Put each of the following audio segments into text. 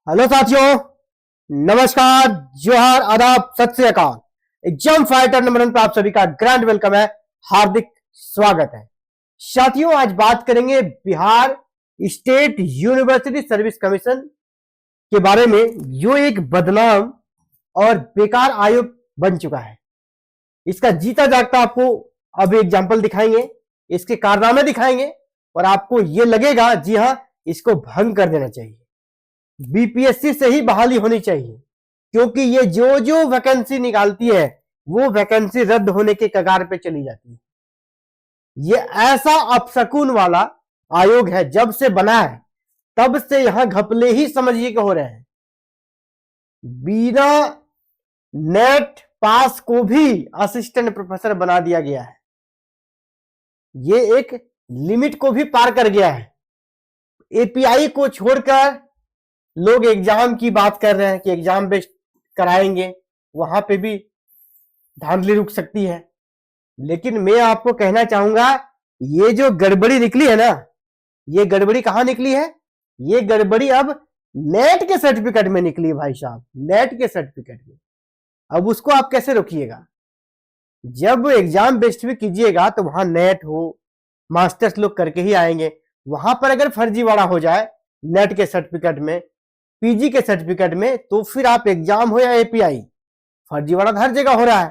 Hello साथियों, नमस्कार, जोहार, आदाब, सत श्री अकाल। एग्जाम फाइटर नंबर 1 पर आप सभी का ग्रैंड वेलकम है, हार्दिक स्वागत है। साथियों, आज बात करेंगे Bihar state university service commission के बारे में, जो एक बदनाम और बेकार आयोग बन चुका है। इसका जीता जागता आपको अब एग्जाम्पल दिखाएंगे, इसके कारनामे दिखाएंगे और आपको यह लगेगा जी हां, इसको भंग कर देना चाहिए। बीपीएससी से ही बहाली होनी चाहिए, क्योंकि ये जो जो वैकेंसी निकालती है वो वैकेंसी रद्द होने के कगार पे चली जाती है। ये ऐसा अपशकुन वाला आयोग है, जब से बना है तब से यहां घपले ही समझिए कि हो रहे हैं। बिना नेट पास को भी असिस्टेंट प्रोफेसर बना दिया गया है। ये एक लिमिट को भी पार कर गया है। एपीआई को छोड़कर लोग एग्जाम की बात कर रहे हैं कि एग्जाम बेस्ड कराएंगे, वहां पे भी धांधली रुक सकती है। लेकिन मैं आपको कहना चाहूंगा, ये जो गड़बड़ी निकली है ना, ये गड़बड़ी कहां निकली है? ये गड़बड़ी अब नेट के सर्टिफिकेट में निकली है भाई साहब, नेट के सर्टिफिकेट में। अब उसको आप कैसे रोकिएगा? जब एग्जाम बेस्ड भी कीजिएगा तो वहां नेट हो, मास्टर्स लोग करके ही आएंगे। वहां पर अगर फर्जीवाड़ा हो जाए नेट के सर्टिफिकेट में, पीजी के सर्टिफिकेट में, तो फिर आप एग्जाम हो या एपीआई, फर्जीवाड़ा हर जगह हो रहा है।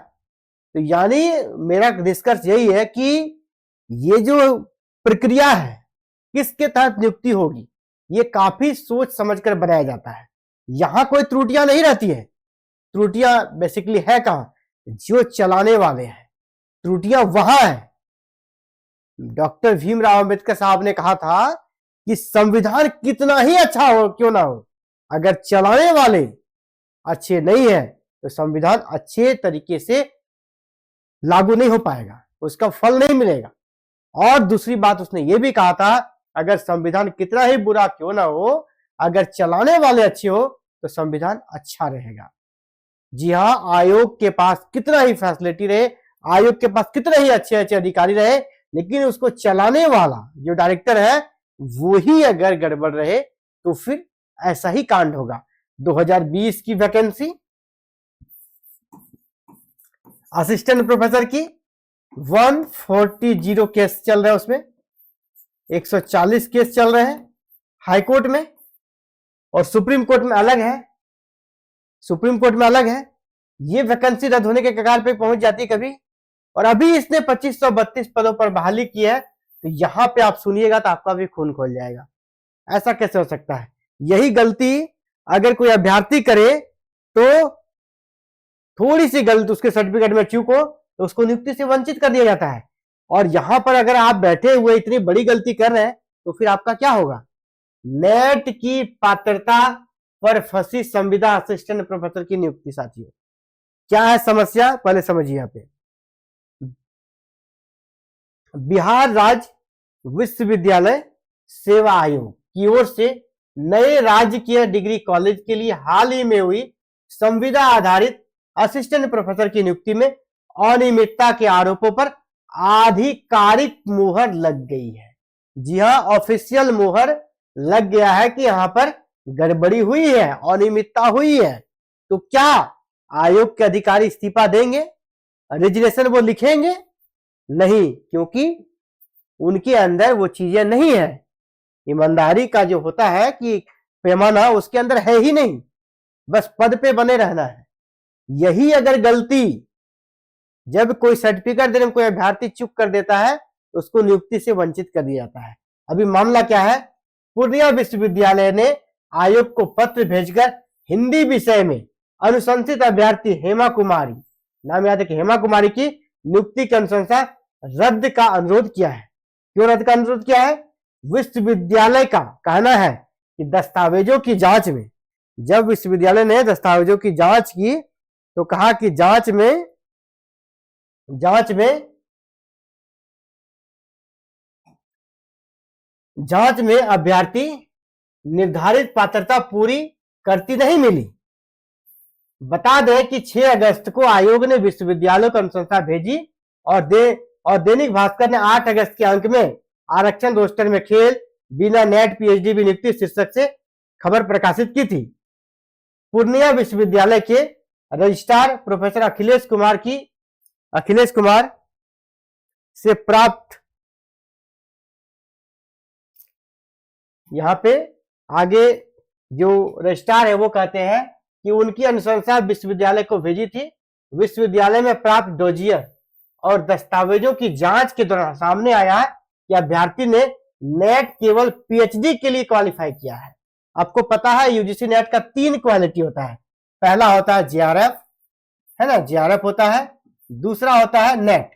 तो यानी मेरा निष्कर्ष यही है कि ये जो प्रक्रिया है, किसके तहत नियुक्ति होगी, ये काफी सोच समझकर बनाया जाता है। यहां कोई त्रुटियां नहीं रहती है। त्रुटियां बेसिकली है कहां? जो चलाने वाले हैं। त्रुटियां वहां है। डॉक्टर भीमराव अंबेडकर साहब ने कहा था कि संविधान कितना ही अच्छा हो क्यों ना हो, अगर चलाने वाले अच्छे नहीं है तो संविधान अच्छे तरीके से लागू नहीं हो पाएगा, उसका फल नहीं मिलेगा। और दूसरी बात उसने ये भी कहा था, अगर संविधान कितना ही बुरा क्यों ना हो, अगर चलाने वाले अच्छे हो तो संविधान अच्छा रहेगा। जी हां, आयोग के पास कितना ही फैसिलिटी रहे, आयोग के पास कितने ही अच्छे अच्छे अधिकारी रहे, लेकिन उसको चलाने वाला जो डायरेक्टर है वो ही अगर गड़बड़ रहे तो फिर ऐसा ही कांड होगा। 2020 की वैकेंसी असिस्टेंट प्रोफेसर की 140 केस चल रहे हैं, उसमें 140 केस चल रहे हैं हाई कोर्ट में, और सुप्रीम कोर्ट में अलग है। सुप्रीम कोर्ट में अलग है। ये वैकेंसी रद्द होने के कगार पे पहुंच जाती है कभी। और अभी इसने 2532 पदों पर बहाली की है, तो यहां पे आप सुनिएगा तो आपका भी खून खोल जाएगा। ऐसा कैसे हो सकता है? यही गलती अगर कोई अभ्यर्थी करे तो थोड़ी सी गलती उसके सर्टिफिकेट में चूक हो तो उसको नियुक्ति से वंचित कर दिया जाता है। और यहां पर अगर आप बैठे हुए इतनी बड़ी गलती कर रहे हैं तो फिर आपका क्या होगा? नेट की पात्रता पर फंसी संविदा असिस्टेंट प्रोफेसर की नियुक्ति। साथियों, क्या है समस्या, पहले समझिए। यहां पे बिहार राज्य विश्वविद्यालय सेवा आयोग की ओर से नए राजकीय डिग्री कॉलेज के लिए हाल ही में हुई संविदा आधारित असिस्टेंट प्रोफेसर की नियुक्ति में अनियमितता के आरोपों पर आधिकारिक मुहर लग गई है। जी हां, ऑफिशियल मुहर लग गया है कि यहां पर गड़बड़ी हुई है, अनियमितता हुई है। तो क्या आयोग के अधिकारी इस्तीफा देंगे? रेजिग्नेशन वो लिखेंगे? नहीं, क्योंकि उनके अंदर वो चीजें नहीं है। ईमानदारी का जो होता है कि पैमाना, उसके अंदर है ही नहीं। बस पद पे बने रहना है। यही अगर गलती जब कोई सर्टिफिकेट देने में कोई अभ्यर्थी चूक कर देता है तो उसको नियुक्ति से वंचित कर दिया जाता है। अभी मामला क्या है? पूर्णिया विश्वविद्यालय ने आयोग को पत्र भेजकर हिंदी विषय में अनुशंसित अभ्यर्थी हेमा कुमारी, नाम याद है कि हेमा कुमारी की नियुक्ति की अनुशंसा रद्द का अनुरोध किया है। क्यों रद्द का अनुरोध किया है? विश्वविद्यालय का कहना है कि दस्तावेजों की जांच में, जब विश्वविद्यालय ने दस्तावेजों की जांच की तो कहा कि जांच में अभ्यर्थी निर्धारित पात्रता पूरी करती नहीं मिली। बता दें कि 6 अगस्त को आयोग ने विश्वविद्यालयों को अनुशंसा भेजी और दैनिक भास्कर ने 8 अगस्त के अंक में आरक्षण रोस्टर में खेल, बिना नेट पीएचडी भी नियुक्ति शीर्षक से खबर प्रकाशित की थी। पूर्णिया विश्वविद्यालय के रजिस्ट्रार प्रोफेसर अखिलेश कुमार से प्राप्त, यहां पे आगे जो रजिस्ट्रार है वो कहते हैं कि उनकी अनुशंसा विश्वविद्यालय को भेजी थी। विश्वविद्यालय में प्राप्त डोजियर और दस्तावेजों की जांच के दौरान सामने आया है कि अभ्यर्थी ने नेट केवल पीएचडी के लिए क्वालिफाई किया है। आपको पता है यूजीसी नेट का 3 क्वालिटी होता है। पहला होता है जेआरएफ, है ना, जेआरएफ होता है। दूसरा होता है नेट,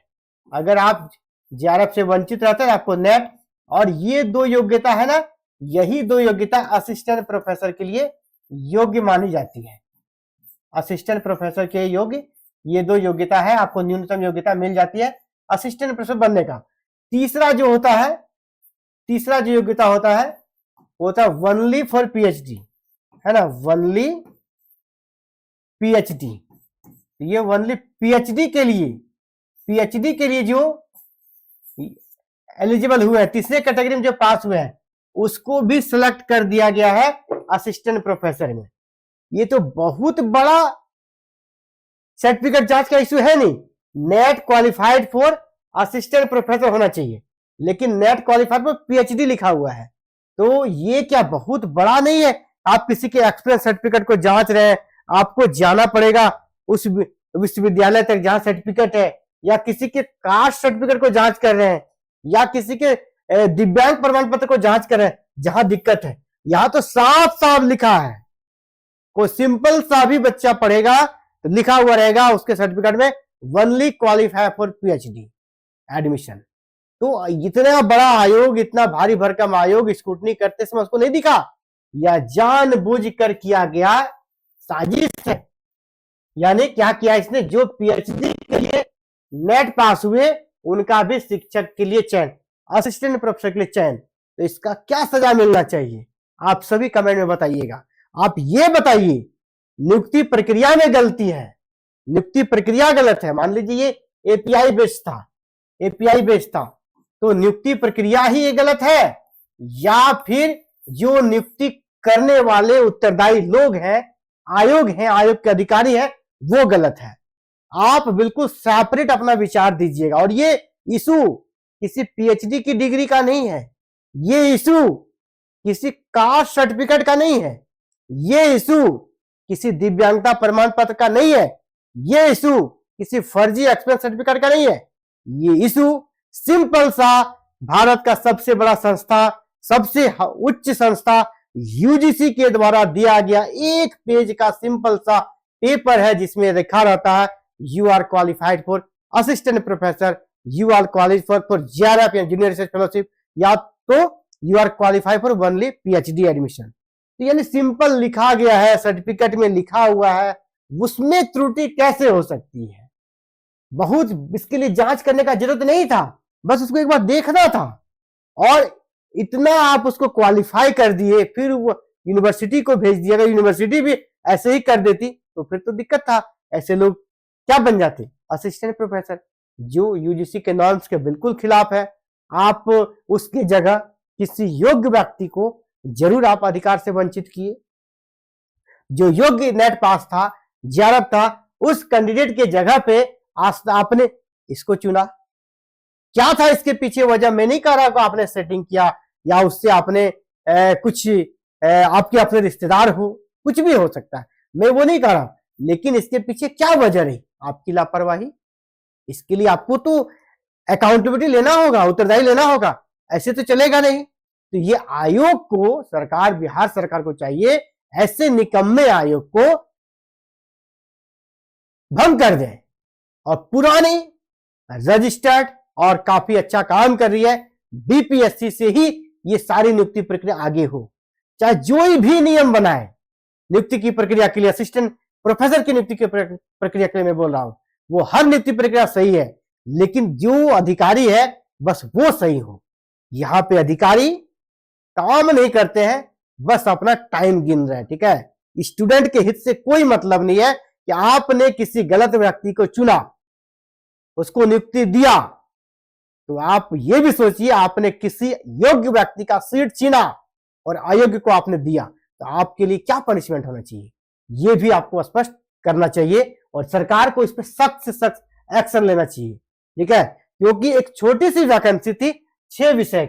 अगर आप जेआरएफ से वंचित रहते हैं आपको नेट, और ये 2 योग्यता है ना, यही 2 योग्यता असिस्टेंट प्रोफेसर के लिए योग्य मानी जाती है। असिस्टेंट प्रोफेसर के योग्य ये 2 योग्यता है, आपको न्यूनतम योग्यता मिल जाती है असिस्टेंट प्रोफेसर बनने का। तीसरा जो योग्यता होता है वो होता है ओनली फॉर पीएचडी, है ना, ओनली पीएचडी। ये ओनली पीएचडी के लिए जो एलिजिबल हुए हैं, तीसरे कैटेगरी में जो पास हुए हैं, उसको भी सिलेक्ट कर दिया गया है असिस्टेंट प्रोफेसर में। ये तो बहुत बड़ा सर्टिफिकेट जांच का इश्यू है नहीं। Net qualified for assistant professor होना चाहिए, लेकिन नेट क्वालिफाइड फॉर पीएचडी लिखा हुआ है, तो ये क्या बहुत बड़ा नहीं है? आप किसी के एक्सपीरियंस सर्टिफिकेट को जांच रहे हैं, आपको जाना पड़ेगा उस विश्वविद्यालय तक जहां सर्टिफिकेट है, या किसी के कास्ट सर्टिफिकेट को जांच कर रहे हैं, या किसी के दिव्यांग प्रमाण पत्र को जांच कर रहे हैं, जहां दिक्कत है। यहां तो साफ साफ लिखा है, कोई सिंपल सा भी बच्चा पढ़ेगा तो लिखा हुआ रहेगा उसके सर्टिफिकेट में only qualify for PhD admission. तो इतना बड़ा आयोग, इतना भारी भरकम आयोग स्क्रूटनी करते समय उसको नहीं दिखा, या जानबूझकर किया गया साजिश है। यानी क्या किया इसने, जो पीएचडी के लिए नेट पास हुए उनका भी शिक्षक के लिए चयन, असिस्टेंट प्रोफेसर के लिए चयन, तो इसका क्या सजा मिलना चाहिए? आप सभी कमेंट में बताइएगा। आप ये बताइए, नियुक्ति प्रक्रिया में गलती है, नियुक्ति प्रक्रिया गलत है। मान लीजिए ये एपीआई बेस्ड था, तो नियुक्ति प्रक्रिया ही ये गलत है, या फिर जो नियुक्ति करने वाले उत्तरदायी लोग हैं, आयोग के अधिकारी हैं, वो गलत है। आप बिल्कुल सेपरेट अपना विचार दीजिएगा। और ये इशू किसी पीएचडी की डिग्री का नहीं है, ये इशू किसी कास्ट सर्टिफिकेट का नहीं है, ये इशू किसी दिव्यांगता प्रमाण पत्र का नहीं है, ये इशू किसी फर्जी एक्सपीरियंस सर्टिफिकेट का नहीं है। ये इशू सिंपल सा भारत का सबसे बड़ा संस्था, सबसे उच्च संस्था यूजीसी के द्वारा दिया गया एक पेज का सिंपल सा पेपर है, जिसमें लिखा रहता है you are qualified for assistant professor, you are qualified for JRF या जूनियर रिसर्च फेलोशिप, या तो you are qualified for only PhD admission. तो यानी सिंपल लिखा गया है, सर्टिफिकेट में लिखा हुआ है, उसमें त्रुटि कैसे हो सकती है? बहुत इसके लिए जांच करने का जरूरत नहीं था, बस उसको एक बार देखना था, और इतना आप उसको क्वालिफाई कर दिए, फिर वो यूनिवर्सिटी को भेज दिया। अगर यूनिवर्सिटी भी ऐसे ही कर देती तो फिर तो दिक्कत था। ऐसे लोग क्या बन जाते? असिस्टेंट प्रोफेसर, जो यूजीसी के नॉर्म्स के बिल्कुल खिलाफ है। आप उसकी जगह किसी योग्य व्यक्ति को जरूर आप अधिकार से वंचित किए। जो योग्य नेट पास था, जेआरएफ था, उस कैंडिडेट के जगह पे आपने इसको चुना। क्या था इसके पीछे वजह? मैं नहीं कह रहा कि आपने सेटिंग किया या उससे आपने कुछ आपके अपने रिश्तेदार हो, कुछ भी हो सकता है, मैं वो नहीं कह रहा, लेकिन इसके पीछे क्या वजह रही? आपकी लापरवाही। इसके लिए आपको तो अकाउंटेबिलिटी लेना होगा, उत्तरदायी लेना होगा, ऐसे तो चलेगा नहीं। तो ये आयोग को, सरकार, बिहार सरकार को चाहिए ऐसे निकम्मे आयोग को भंग कर दे, और पुरानी रजिस्टर्ड और काफी अच्छा काम कर रही है बीपीएससी से ही ये सारी नियुक्ति प्रक्रिया आगे हो। चाहे जो भी नियम बनाए नियुक्ति की प्रक्रिया के लिए, असिस्टेंट प्रोफेसर की नियुक्ति की प्रक्रिया के लिए मैं बोल रहा हूं, वो हर नियुक्ति प्रक्रिया सही है, लेकिन जो अधिकारी है बस वो सही हो। यहां पे अधिकारी काम नहीं करते हैं, बस अपना टाइम गिन रहे हैं। ठीक है, स्टूडेंट के हित से कोई मतलब नहीं है कि आपने किसी गलत व्यक्ति को चुना, उसको नियुक्ति दिया, तो आप ये भी सोचिए आपने किसी योग्य व्यक्ति का सीट छीना और अयोग्य को आपने दिया, तो आपके लिए क्या पनिशमेंट होना चाहिए? ये भी आपको स्पष्ट करना चाहिए और सरकार को इस पर सख्त से सख्त एक्शन लेना चाहिए। ठीक है, क्योंकि एक छोटी सी वैकेंसी थी, 6 विषय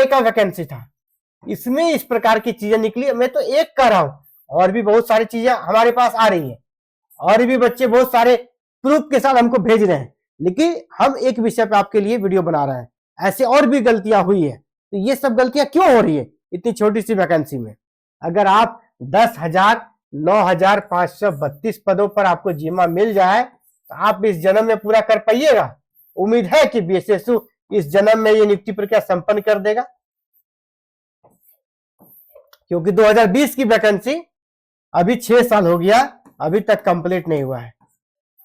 का वैकेंसी था, इसमें इस प्रकार की चीजें निकली। मैं तो एक कर रहा हूं, और भी बहुत सारी चीजें हमारे पास आ रही है, और भी बच्चे बहुत सारे प्रूफ के साथ हमको भेज रहे हैं, लेकिन हम एक विषय पे आपके लिए वीडियो बना रहे हैं। ऐसे और भी गलतियां हुई है, तो ये सब गलतियां क्यों हो रही है इतनी छोटी सी वैकेंसी में? अगर आप 10,9,532 पदों पर आपको जिम्मा मिल जाए तो आप इस जन्म में पूरा कर पाइएगा? उम्मीद है कि बीएसएसयू इस जन्म में ये नियुक्ति प्रक्रिया संपन्न कर देगा, क्योंकि 2020 की वैकेंसी अभी 6 साल हो गया, अभी तक कंप्लीट नहीं हुआ है।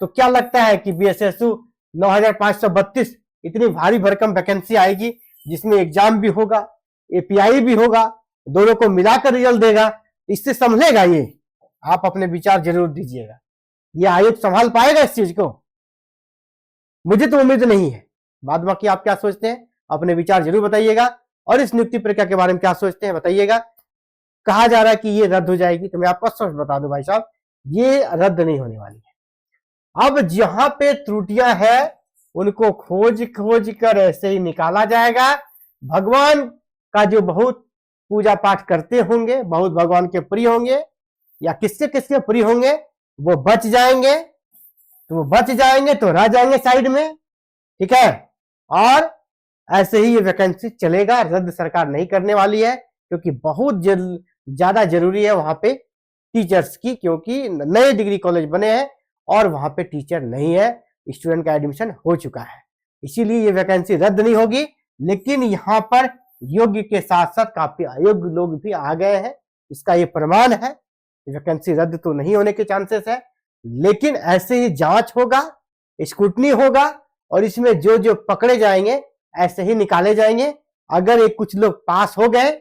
तो क्या लगता है कि बीएसएसयू 9,532 इतनी भारी भरकम वैकेंसी आएगी, जिसमें एग्जाम भी होगा, एपीआई भी होगा, दोनों को मिलाकर रिजल्ट देगा, इससे संभलेगा ये? आप अपने विचार जरूर दीजिएगा। ये आयोग संभाल पाएगा इस चीज को? मुझे तो उम्मीद नहीं है। बाद बाकी आप क्या सोचते हैं, अपने विचार जरूर बताइएगा, और इस नियुक्ति प्रक्रिया के बारे में क्या सोचते हैं बताइएगा। कहा जा रहा है कि ये रद्द हो जाएगी, तो मैं आपको स्पष्ट बता दूं भाई साहब, ये रद्द नहीं होने वाली है। अब जहां पे त्रुटियां हैं उनको खोज कर ऐसे ही निकाला जाएगा। भगवान का जो बहुत पूजा पाठ करते होंगे, बहुत भगवान के प्रिय होंगे, या किसके किसके प्रिय होंगे, वो बच जाएंगे, तो वो बच जाएंगे तो रह जाएंगे साइड में। ठीक है, और ऐसे ही ये वैकेंसी चलेगा, रद्द सरकार नहीं करने वाली है, क्योंकि बहुत ज्यादा जरूरी है वहां पे टीचर्स की, क्योंकि नए डिग्री कॉलेज बने हैं और वहां पे टीचर नहीं है, स्टूडेंट का एडमिशन हो चुका है, इसीलिए ये वैकेंसी रद्द नहीं होगी। लेकिन यहाँ पर योग्य के साथ साथ काफी अयोग्य लोग भी आ गए हैं, इसका ये प्रमाण है। वैकेंसी रद्द तो नहीं होने के चांसेस है, लेकिन ऐसे ही जांच होगा, स्क्रूटनी होगा, और इसमें जो जो पकड़े जाएंगे ऐसे ही निकाले जाएंगे। अगर एक कुछ लोग पास हो गए,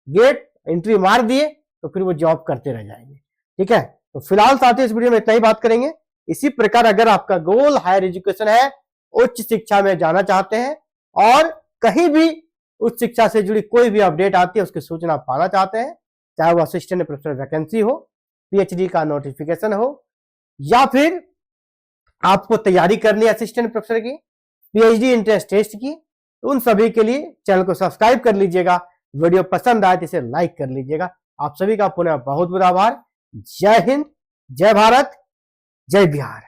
गेट एंट्री मार दिए, तो फिर वो जॉब करते रह जाएंगे। ठीक है, तो फिलहाल साथियों इस वीडियो में इतना ही बात करेंगे। इसी प्रकार अगर आपका गोल हायर एजुकेशन है, उच्च शिक्षा में जाना चाहते हैं, और कहीं भी उच्च शिक्षा से जुड़ी कोई भी अपडेट आती है उसकी सूचना पाना चाहते हैं, चाहे वो असिस्टेंट प्रोफेसर वैकेंसी हो, पीएचडी का नोटिफिकेशन हो, या फिर आपको तैयारी करनी है असिस्टेंट प्रोफेसर की, पीएचडी एंट्रेंस टेस्ट की, तो उन सभी के लिए चैनल को सब्सक्राइब कर लीजिएगा। वीडियो पसंद आए तो इसे लाइक कर लीजिएगा। आप सभी का पुनः बहुत बहुत आभार। जय हिंद, जय भारत, जय बिहार।